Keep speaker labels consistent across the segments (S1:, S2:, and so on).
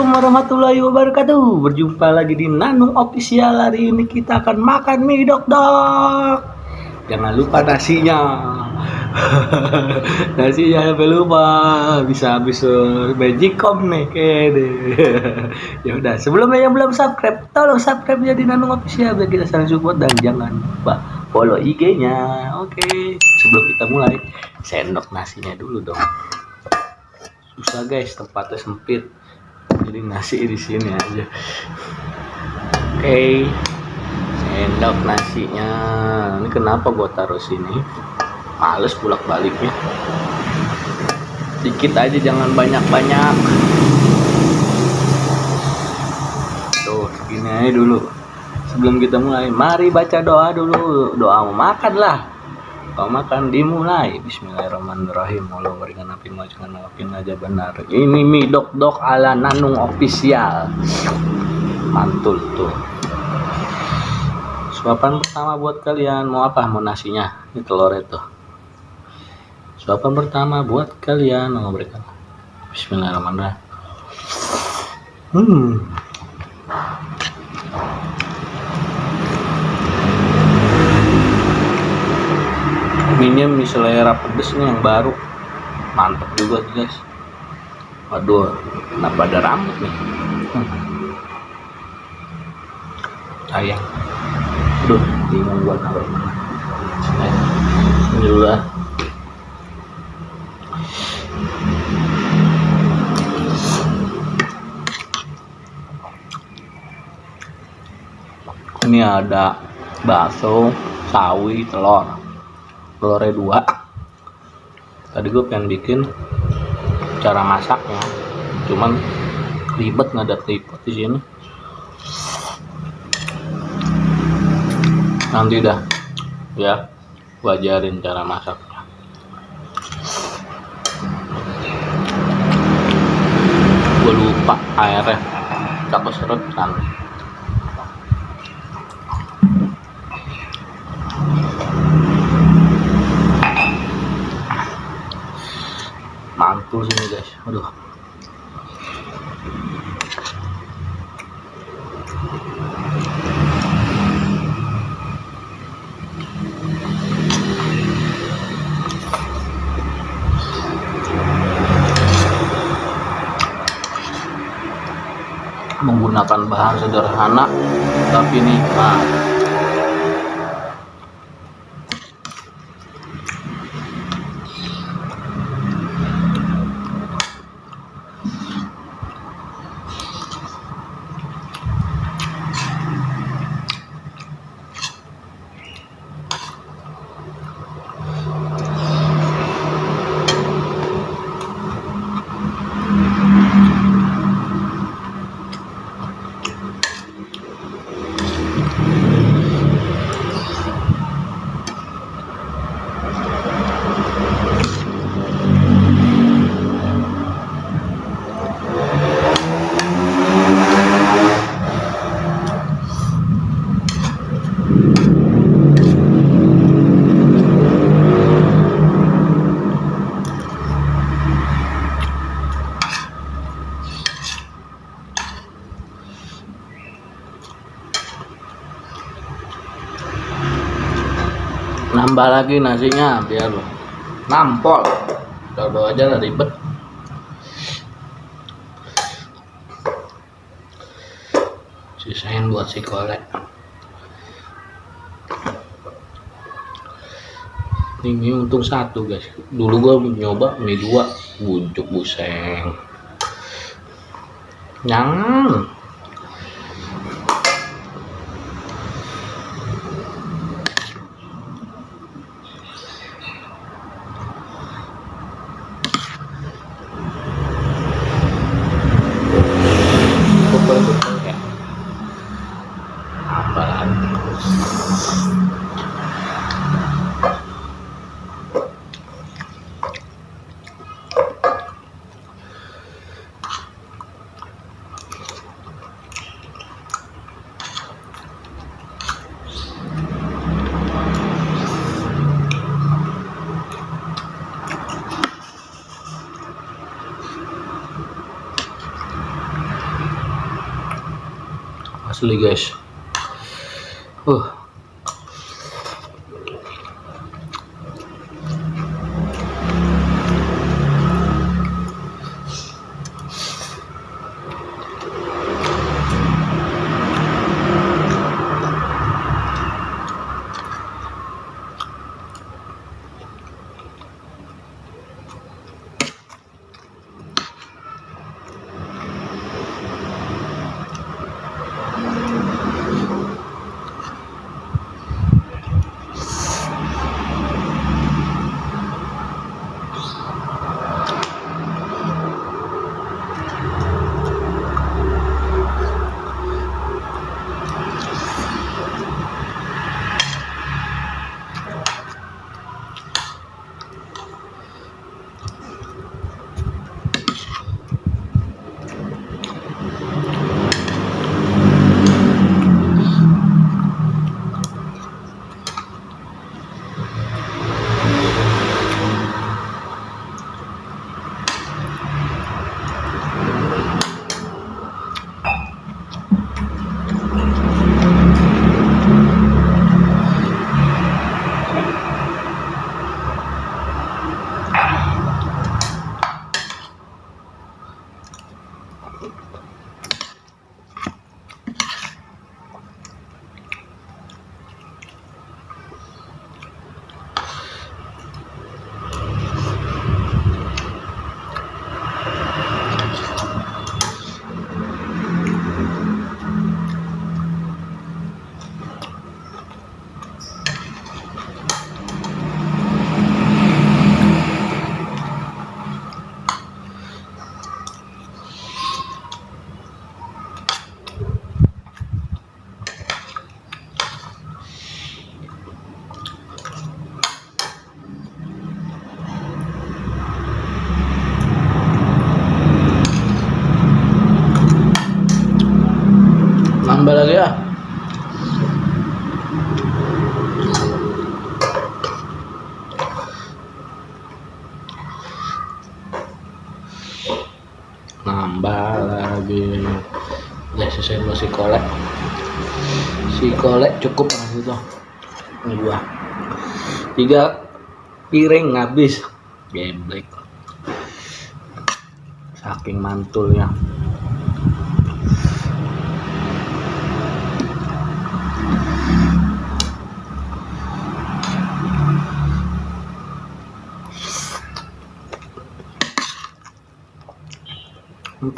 S1: Assalamualaikum warahmatullahi wabarakatuh. Berjumpa lagi di Nanung Official. Hari ini kita akan makan mie dok. Jangan lupa nasinya. Nasinya jangan lupa. Bisa habis magicom nih kayaknya. Ya udah, sebelumnya yang belum subscribe, tolong subscribe ya di Nanung Official biar kita saling support, dan jangan lupa follow IG-nya. Oke, sebelum kita mulai, sendok nasinya dulu dong. Susah guys, tempatnya sempit. Jadi nasi di sini aja. Oke, sendok nasinya. Ini kenapa gua taruh sini? Males bolak baliknya. Dikit aja, jangan banyak-banyak. Tuh, segini aja dulu. Sebelum kita mulai, mari baca doa dulu. Doa mau makan lah. Kalau makan dimulai. Bismillahirrahmanirrahim. Allah berikan api majukan api aja benar. Ini mie dok ala Nanung Official. Mantul tuh. Suapan pertama buat kalian. Mau apa? Mau nasinya? Ini telur itu. Suapan pertama buat kalian. Allah berikan. Bismillahirrahmanirrahim. Mie-nya mie selera pedes nih yang baru, mantap juga guys. Waduh, kenapa ada rambut nih? Sayang. Aduh, bingung gua taruh mana. Ini dulu lah. Ini ada bakso, sawi, telurnya 2. Tadi gue pengen bikin cara masaknya, cuman ribet, nggak ada tripod di sini. Nanti dah ya, gue ajarin cara masaknya. Gue lupa airnya, takut seret kan. Mantul sini guys, aduh. Menggunakan bahan sederhana tapi nikmat. Nambah lagi nasinya biar nampol. Udah aja lah, ribet. Sisain buat si kolek. Ini mie untung 1 guys. Dulu gua nyoba mie 2, bujuk buseng. Jangan. asli guys. uh Nambah lagi ya. Nambah lagi. Ya selesai dulu si kolek cukup lah gitu. Ini gua 3 piring habis. Geblek. Saking mantulnya.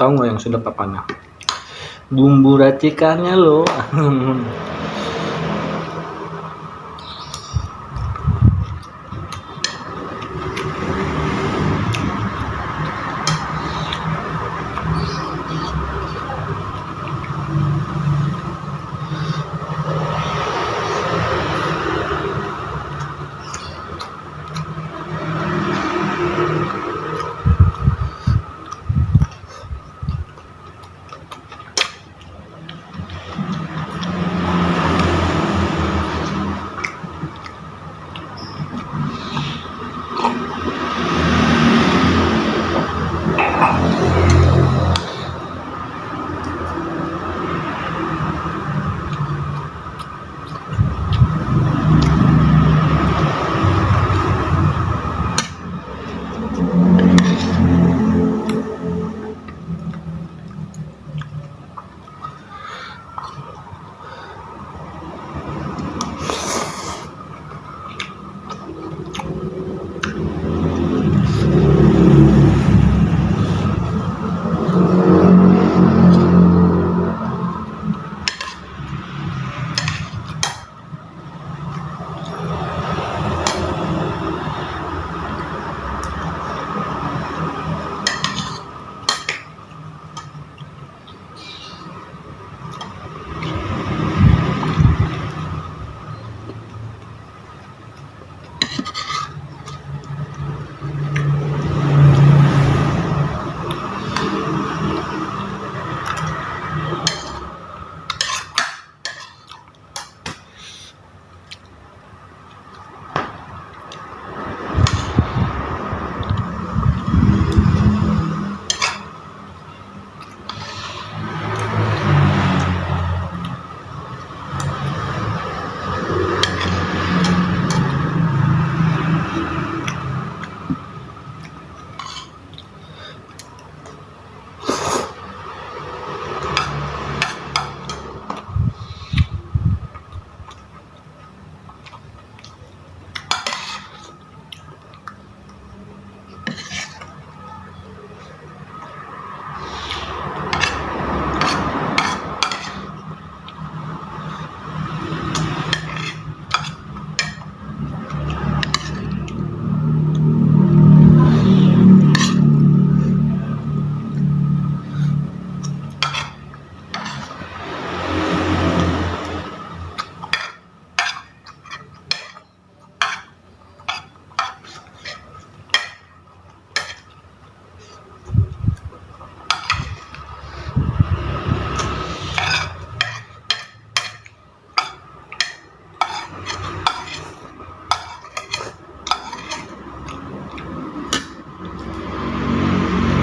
S1: Tahu nggak yang sedap apanya? Bumbu racikannya loh.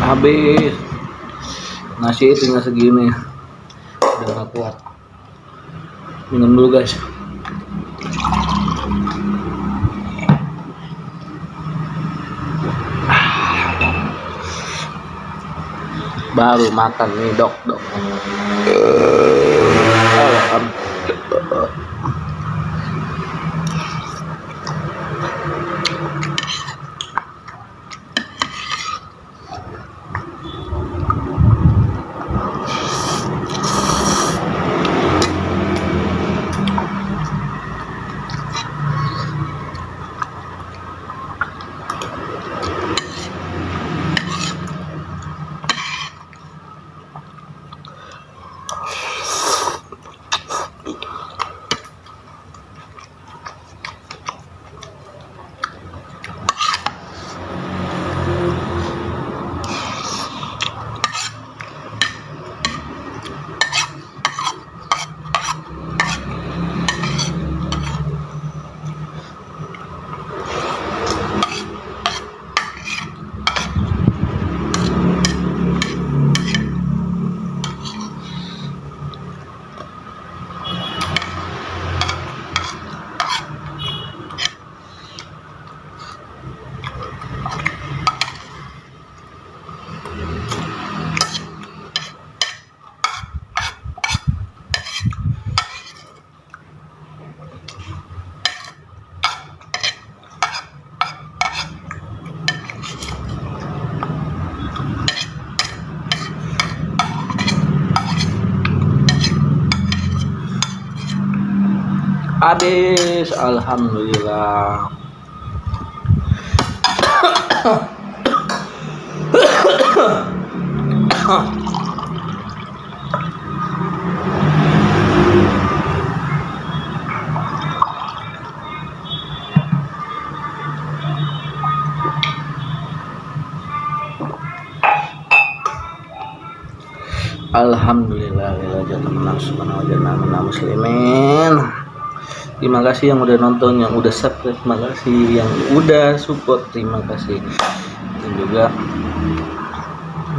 S1: Habis nasi tinggal segini, udah gak kuat. Minum dulu guys. Baru makan nih dok. Habis, alhamdulillah. Alhamdulillah, muslimin. Terima kasih yang udah nonton, yang udah subscribe, terima kasih yang udah support, terima kasih. Dan juga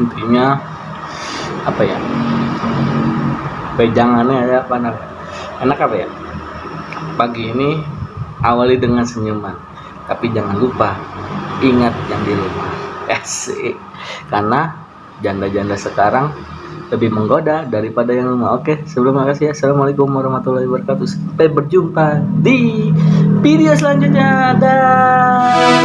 S1: intinya apa ya? Pejangannya ya apa enak apa ya? Pagi ini awali dengan senyuman, tapi jangan lupa ingat yang di rumah. Asik. Karena janda-janda sekarang lebih menggoda daripada yang rumah. Oke, sebelum makasih. Assalamualaikum warahmatullahi wabarakatuh. Sampai berjumpa di video selanjutnya. Dan